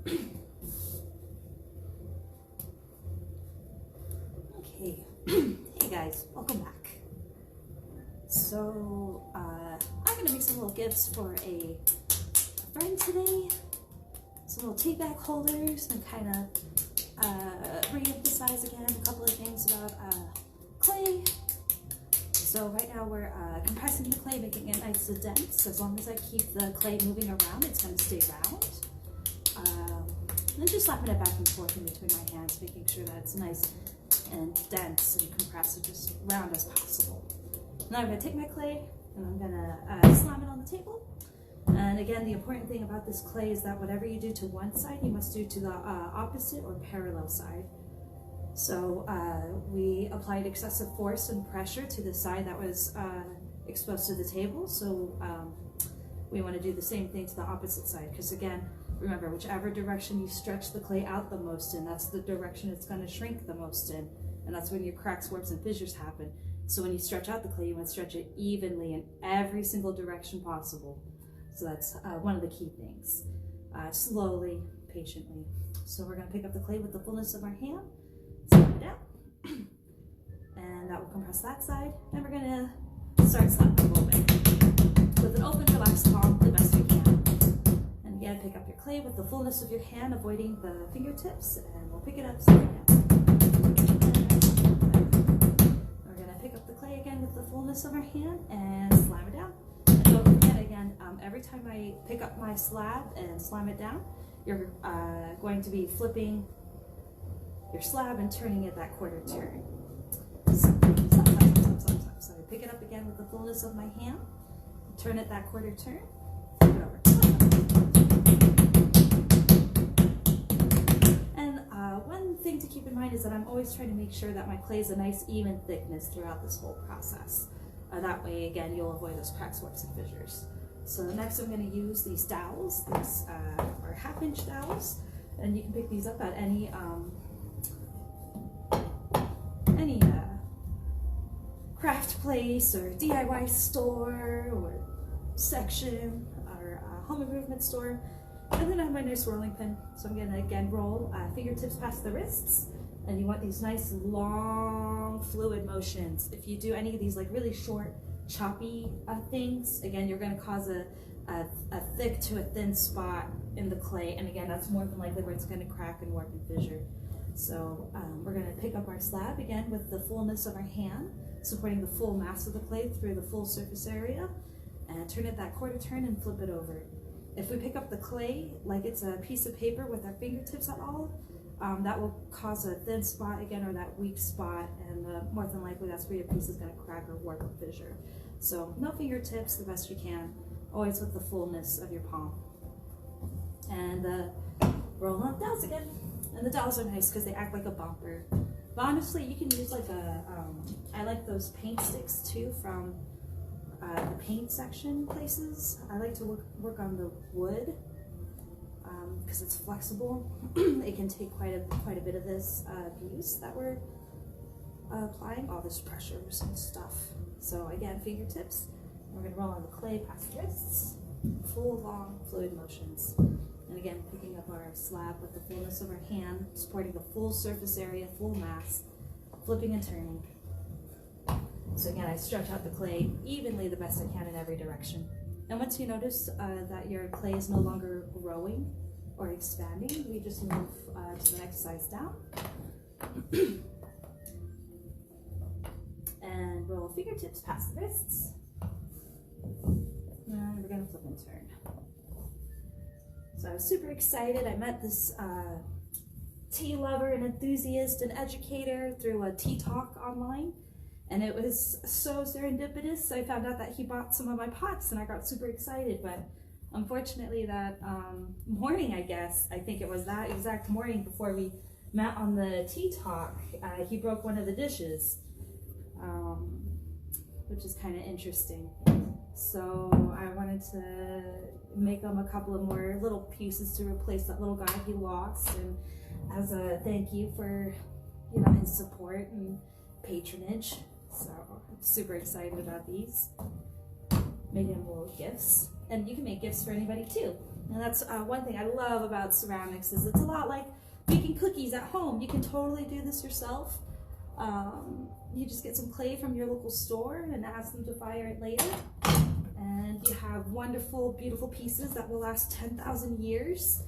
Okay, hey guys, welcome back. So, I'm gonna make some little gifts for a friend today. Some little tea bag holders and kind of re-emphasize again a couple of things about clay. So right now we're compressing the clay, making it nice and dense. As long as I keep the clay moving around, it's going to stay round. And then just slapping it back and forth in between my hands, making sure that it's nice and dense and compressed and just round as possible. Now I'm going to take my clay and I'm going to slam it on the table. And again, the important thing about this clay is that whatever you do to one side, you must do to the opposite or parallel side. So we applied excessive force and pressure to the side that was exposed to the table. So we want to do the same thing to the opposite side, because again, remember, whichever direction you stretch the clay out the most in, that's the direction it's going to shrink the most in. And that's when your cracks, warps, and fissures happen. So when you stretch out the clay, you want to stretch it evenly in every single direction possible. So that's one of the key things. Slowly, patiently. So we're going to pick up the clay with the fullness of our hand, slap it down, and that will compress that side. And we're going to start slapping a little bit with an open, relaxed palm the best we can. And again, pick up your clay with the fullness of your hand, avoiding the fingertips, and we'll pick it up, slap it down. We're going to pick up the clay again with the fullness of our hand and slam it down. And don't forget, again, every time I pick up my slab and slam it down, you're going to be flipping your slab and turning it that quarter turn. So I pick it up again with the fullness of my hand, turn it that quarter turn, flip it over. And one thing to keep in mind is that I'm always trying to make sure that my clay is a nice even thickness throughout this whole process. That way, again, you'll avoid those cracks, warps, and fissures. So next I'm going to use these dowels. These are half-inch dowels, and you can pick these up at any craft place or DIY store or section or home improvement store. And then I have my nice rolling pin. So I'm going to again roll fingertips past the wrists, and you want these nice long fluid motions. If you do any of these like really short choppy things, again, you're going to cause a thick to a thin spot in the clay, and again, that's more than likely where it's going to crack and warp and fissure. So we're going to pick up our slab again with the fullness of our hand, supporting the full mass of the clay through the full surface area, and turn it that quarter turn and flip it over. If we pick up the clay like it's a piece of paper with our fingertips at all, that will cause a thin spot again, or that weak spot, and more than likely that's where your piece is going to crack or warp or fissure. So no fingertips, the best you can, always with the fullness of your palm. And roll on the dowels again. And the dowels are nice because they act like a bumper. But honestly, you can use like I like those paint sticks too from the paint section places. I like to work on the wood because it's flexible. It can take quite a bit of this abuse that we're applying, all this pressures and stuff. So again, fingertips. We're going to roll on the clay past the wrists, full long fluid motions. And again, picking up our slab with the fullness of our hand, supporting the full surface area, full mass, flipping and turning. So again, I stretch out the clay evenly the best I can in every direction. And once you notice that your clay is no longer growing or expanding, we just move to the next size down. And roll fingertips past the wrists. And we're going to flip and turn. So I was super excited. I met this tea lover and enthusiast and educator through a tea talk online. And it was so serendipitous. I found out that he bought some of my pots, and I got super excited. But unfortunately that morning, I think it was that exact morning before we met on the tea talk, he broke one of the dishes, which is kind of interesting. So I wanted to make him a couple of more little pieces to replace that little guy he lost, and as a thank you for his support and patronage. So I'm super excited about these. Making him little gifts, and you can make gifts for anybody too. And that's one thing I love about ceramics is it's a lot like baking cookies at home. You can totally do this yourself. You just get some clay from your local store and ask them to fire it later. And you have wonderful, beautiful pieces that will last 10,000 years.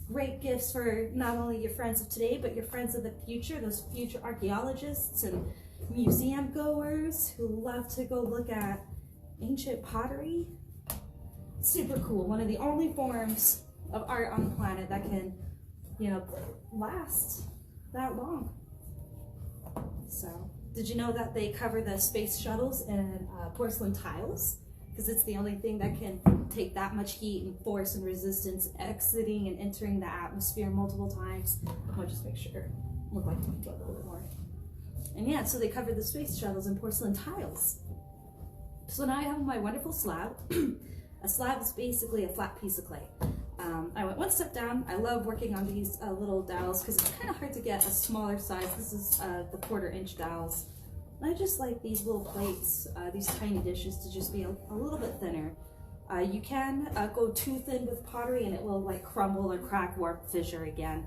Great gifts for not only your friends of today, but your friends of the future, those future archaeologists and museum goers who love to go look at ancient pottery. Super cool. One of the only forms of art on the planet that can, you know, last that long. So, did you know that they cover the space shuttles in porcelain tiles? Because it's the only thing that can take that much heat and force and resistance exiting and entering the atmosphere multiple times. I'll just make sure. Look like I can go a little bit more. And yeah, so they covered the space shuttles in porcelain tiles. So now I have my wonderful slab. A slab is basically a flat piece of clay. I went one step down. I love working on these little dowels because it's kind of hard to get a smaller size. This is the 1/4 inch dowels. And I just like these little plates, these tiny dishes, to just be a little bit thinner. You can go too thin with pottery and it will like crumble or crack, warp, fissure again.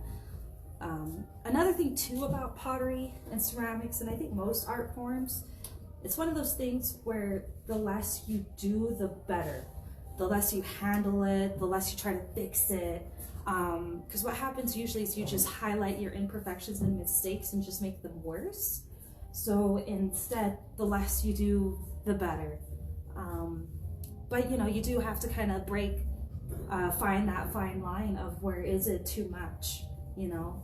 Another thing too about pottery and ceramics, and I think most art forms, it's one of those things where the less you do, the better. The less you handle it, the less you try to fix it. Because what happens usually is you just highlight your imperfections and mistakes and just make them worse. So instead, the less you do, the better. But you know, you do have to kind of find that fine line of where is it too much, you know?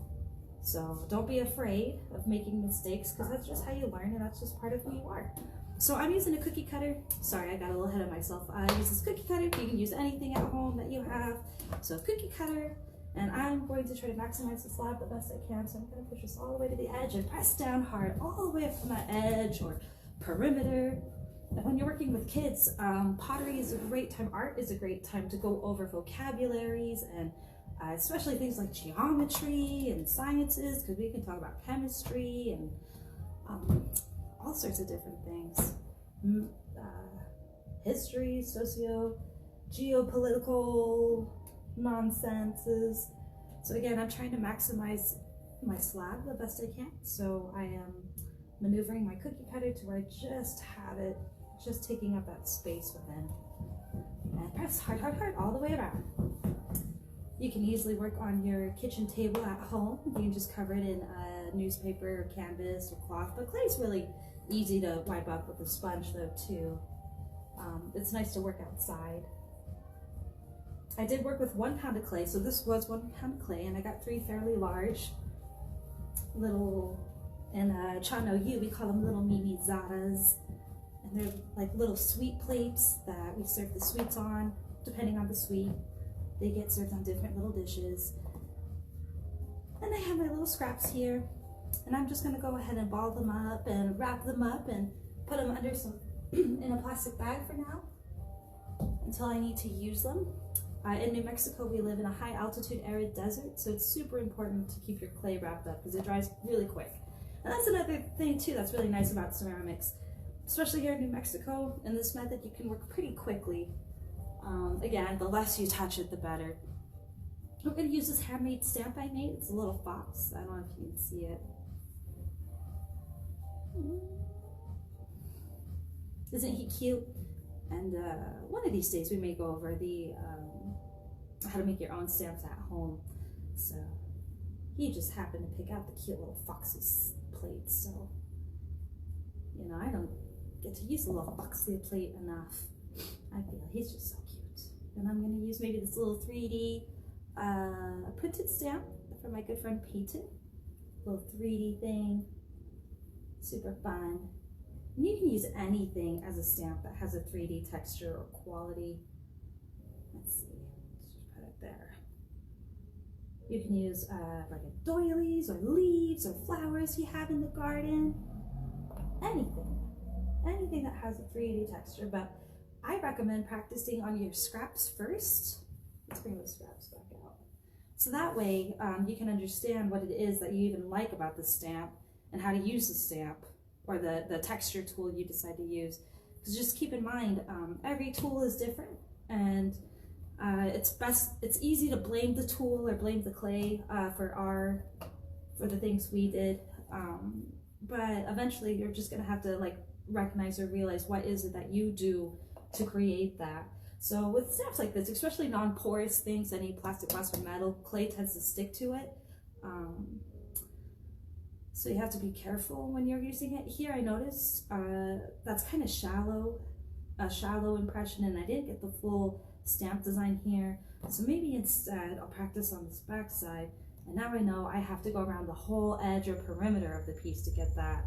So don't be afraid of making mistakes because that's just how you learn and that's just part of who you are. So I'm using a cookie cutter. Sorry, I got a little ahead of myself. I use this cookie cutter. You can use anything at home that you have. So a cookie cutter, and I'm going to try to maximize the slab the best I can. So I'm going to push this all the way to the edge and press down hard all the way up from that edge or perimeter. And when you're working with kids, pottery is a great time. Art is a great time to go over vocabularies and especially things like geometry and sciences, because we can talk about chemistry and all sorts of different things. History, geopolitical nonsenses. So again, I'm trying to maximize my slab the best I can. So I am maneuvering my cookie cutter to where I just have it, just taking up that space within. And press hard, hard, hard all the way around. You can easily work on your kitchen table at home. You can just cover it in newspaper or canvas or cloth, but clay is really easy to wipe up with a sponge though too. It's nice to work outside. I did work with 1 pound of clay, so this was 1 pound of clay, and I got 3 fairly large little, in Chano Yu we call them little mimizadas, and they're like little sweet plates that we serve the sweets on. Depending on the sweet, they get served on different little dishes. And I have my little scraps here. And I'm just going to go ahead and ball them up and wrap them up and put them under some in a plastic bag for now until I need to use them. In New Mexico, we live in a high altitude arid desert, so it's super important to keep your clay wrapped up because it dries really quick. And that's another thing too that's really nice about ceramics, especially here in New Mexico. In this method, you can work pretty quickly. Again, the less you touch it, the better. I'm going to use this handmade stamp I made. It's a little fox. I don't know if you can see it. Isn't he cute? And one of these days we may go over the how to make your own stamps at home. So he just happened to pick out the cute little foxy plates. So, you know, I don't get to use a little foxy plate enough. I feel he's just so cute. And I'm going to use maybe this little 3D printed stamp from my good friend Peyton. Little 3D thing. Super fun. And you can use anything as a stamp that has a 3D texture or quality. Let's see, let's just put it there. You can use like doilies or leaves or flowers you have in the garden. Anything that has a 3D texture, but I recommend practicing on your scraps first. Let's bring those scraps back out. So that way you can understand what it is that you even like about the stamp and how to use the stamp or the texture tool you decide to use. Because just keep in mind, every tool is different, and It's easy to blame the tool or blame the clay for the things we did, but eventually you're just gonna have to like recognize or realize what is it that you do to create that. So with stamps like this, especially non-porous things, any plastic, glass, or metal, clay tends to stick to it. So you have to be careful when you're using it. Here I noticed that's kind of a shallow impression, and I didn't get the full stamp design here. So maybe instead I'll practice on this back side, and now I know I have to go around the whole edge or perimeter of the piece to get that.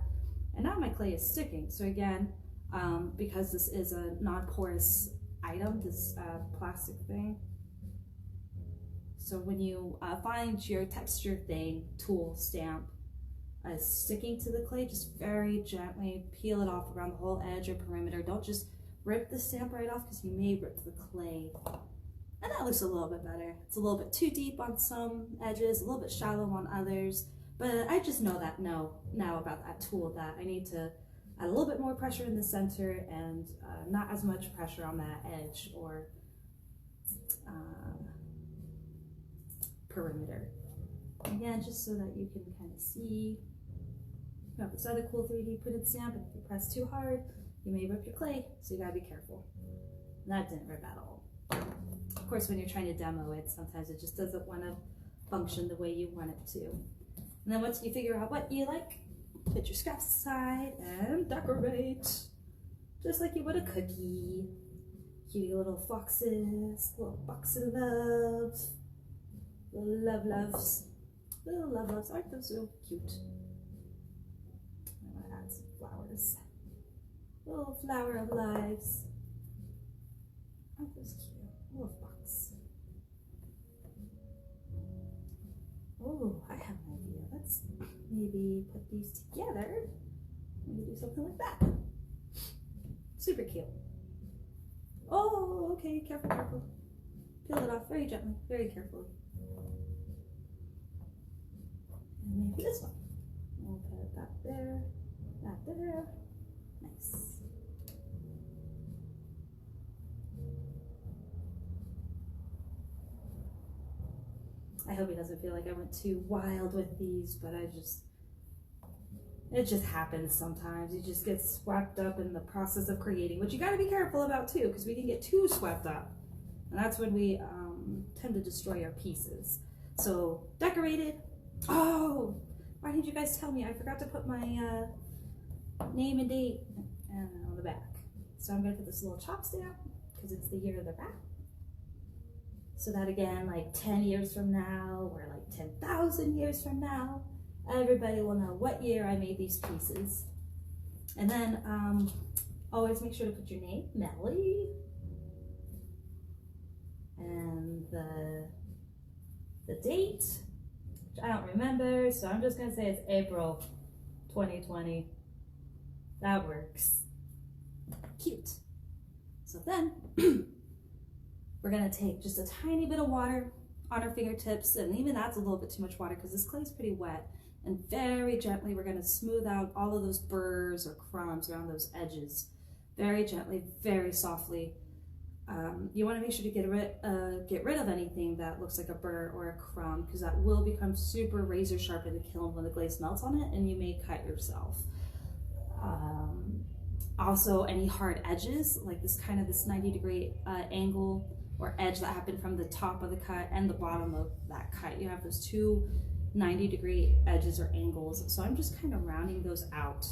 And now my clay is sticking. So again, because this is a non-porous item, this plastic thing. So when you find your texture thing, tool, stamp, sticking to the clay, just very gently peel it off around the whole edge or perimeter. Don't just rip the stamp right off, because you may rip the clay. And that looks a little bit better. It's a little bit too deep on some edges, a little bit shallow on others. But I just know that now about that tool, that I need to add a little bit more pressure in the center and not as much pressure on that edge or perimeter. Again, just so that you can kind of see. You have this other cool 3D printed stamp, and if you press too hard, you may rip your clay, so you gotta be careful. And that didn't rip at all. Of course, when you're trying to demo it, sometimes it just doesn't want to function the way you want it to. And then once you figure out what you like, put your scraps aside and decorate, just like you would a cookie. Cutie little foxes, little box of loves, little loves. Little love loves, aren't those so cute? I'm gonna add some flowers. Little flower of lives. Aren't those cute? Little fox. Oh, I have an idea. Let's maybe put these together. Maybe do something like that. Super cute. Oh, okay, careful, careful. Peel it off very gently, very carefully. And maybe this one. We'll put that there, that there. Nice. I hope it doesn't feel like I went too wild with these, but it just happens sometimes. You just get swept up in the process of creating, which you got to be careful about too, because we can get too swept up. And that's when we tend to destroy our pieces. So decorated. Oh, why didn't you guys tell me? I forgot to put my name and date on the back. So I'm going to put this little chop stamp because it's the year of the rat. So that again, like 10 years from now, or like 10,000 years from now, everybody will know what year I made these pieces. And then always make sure to put your name, Melly, and the date, which I don't remember, so I'm just gonna say it's April 2020. That works. Cute. So then we're gonna take just a tiny bit of water on our fingertips, and even that's a little bit too much water because this clay is pretty wet, and very gently we're gonna smooth out all of those burrs or crumbs around those edges. Very gently, very softly. You want to make sure to get rid of anything that looks like a burr or a crumb, because that will become super razor sharp in the kiln when the glaze melts on it, and you may cut yourself. Also, any hard edges, like this 90-degree angle or edge that happened from the top of the cut and the bottom of that cut. You have those two 90-degree edges or angles. So I'm just kind of rounding those out.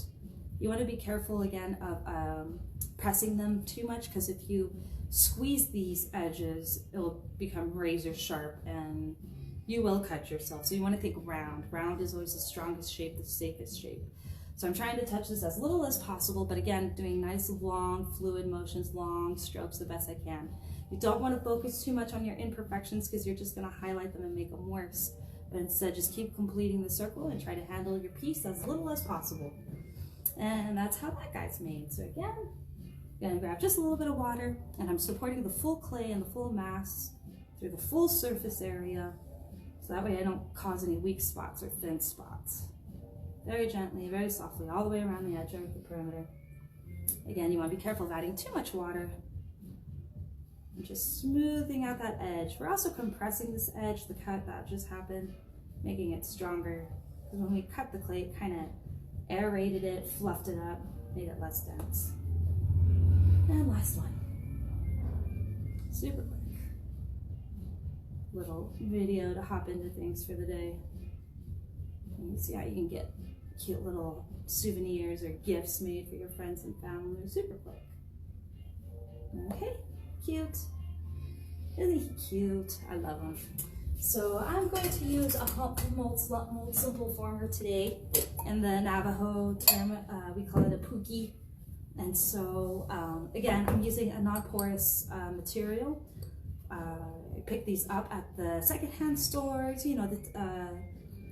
You want to be careful again of pressing them too much, because if you squeeze these edges, it'll become razor sharp and you will cut yourself. So you want to think round. Round is always the strongest shape, the safest shape. So I'm trying to touch this as little as possible, but again, doing nice long fluid motions, long strokes the best I can. You don't want to focus too much on your imperfections, because you're just going to highlight them and make them worse. But instead, just keep completing the circle and try to handle your piece as little as possible. And that's how that guy's made. So again, I'm gonna grab just a little bit of water, and I'm supporting the full clay and the full mass through the full surface area, so that way I don't cause any weak spots or thin spots. Very gently, very softly, all the way around the edge of the perimeter. Again, you want to be careful of adding too much water. And just smoothing out that edge. We're also compressing this edge, the cut that just happened, making it stronger. Because when we cut the clay, it kind of aerated it, fluffed it up, made it less dense. And last one. Super quick. Little video to hop into things for the day. And you see how you can get cute little souvenirs or gifts made for your friends and family. Super quick. Okay. Cute. Really cute. I love them. So I'm going to use a mold simple former today. In the Navajo term, we call it a puki. And so again, I'm using a non-porous material. I picked these up at the secondhand stores. You know,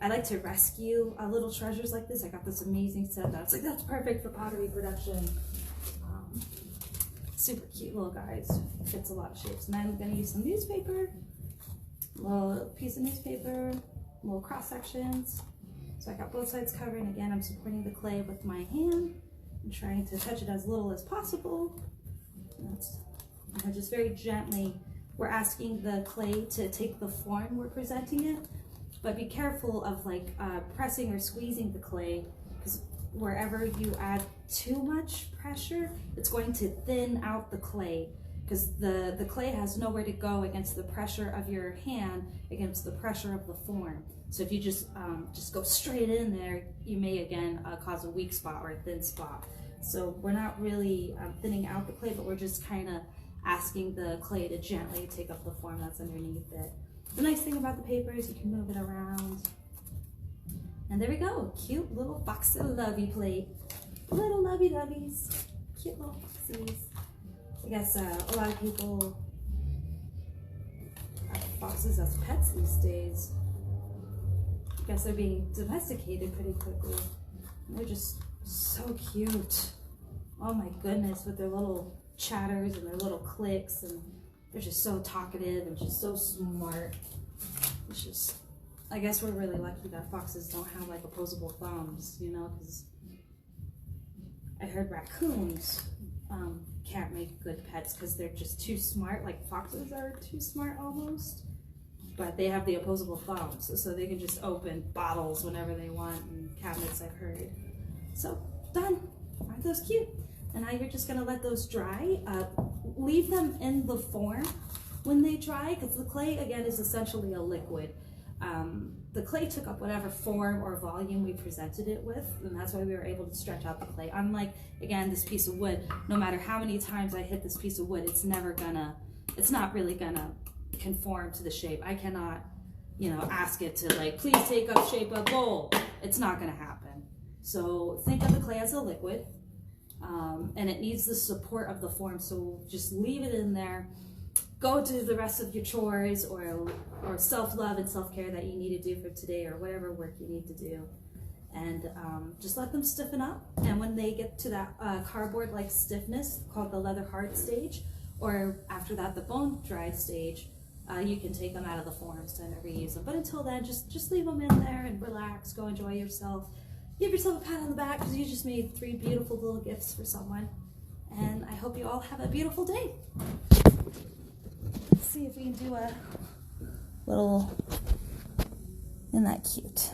I like to rescue little treasures like this. I got this amazing set that's like, that's perfect for pottery production. Super cute little guys. Fits a lot of shapes. And I'm going to use some newspaper, a little piece of newspaper, little cross sections. So I got both sides covered. And again, I'm supporting the clay with my hand and trying to touch it as little as possible. And just very gently, we're asking the clay to take the form we're presenting it, but be careful of like pressing or squeezing the clay, because wherever you add too much pressure, it's going to thin out the clay, because the clay has nowhere to go against the pressure of your hand, against the pressure of the form. So if you just go straight in there, you may again cause a weak spot or a thin spot. So we're not really thinning out the clay, but we're just kind of asking the clay to gently take up the form that's underneath it. The nice thing about the paper is you can move it around. And there we go, cute little foxy lovey plate. Little lovey-doveys, cute little foxies. I guess a lot of people have foxes as pets these days. I guess they're being domesticated pretty quickly. And they're just so cute. Oh my goodness, with their little chatters and their little clicks, and they're just so talkative and just so smart. It's just, I guess we're really lucky that foxes don't have like opposable thumbs, you know, because I heard raccoons can't make good pets because they're just too smart, like foxes are too smart almost, but they have the opposable thumbs, so they can just open bottles whenever they want, and cabinets, I've heard. So, done. Aren't those cute? And now you're just gonna let those dry. Leave them in the form when they dry, because the clay, again, is essentially a liquid. The clay took up whatever form or volume we presented it with, and that's why we were able to stretch out the clay. Unlike, again, this piece of wood, no matter how many times I hit this piece of wood, it's not really gonna conform to the shape. I cannot, you know, ask it to like, please take up shape of bowl. It's not gonna happen. So think of the clay as a liquid, and it needs the support of the form, so just leave it in there. Go do the rest of your chores or self-love and self-care that you need to do for today, or whatever work you need to do. And just let them stiffen up. And when they get to that cardboard-like stiffness called the leather hard stage, or after that, the bone dry stage, you can take them out of the forms to reuse them. But until then, just leave them in there and relax, go enjoy yourself. Give yourself a pat on the back because you just made 3 beautiful little gifts for someone. And I hope you all have a beautiful day. Let's see if we can do a little, isn't that cute?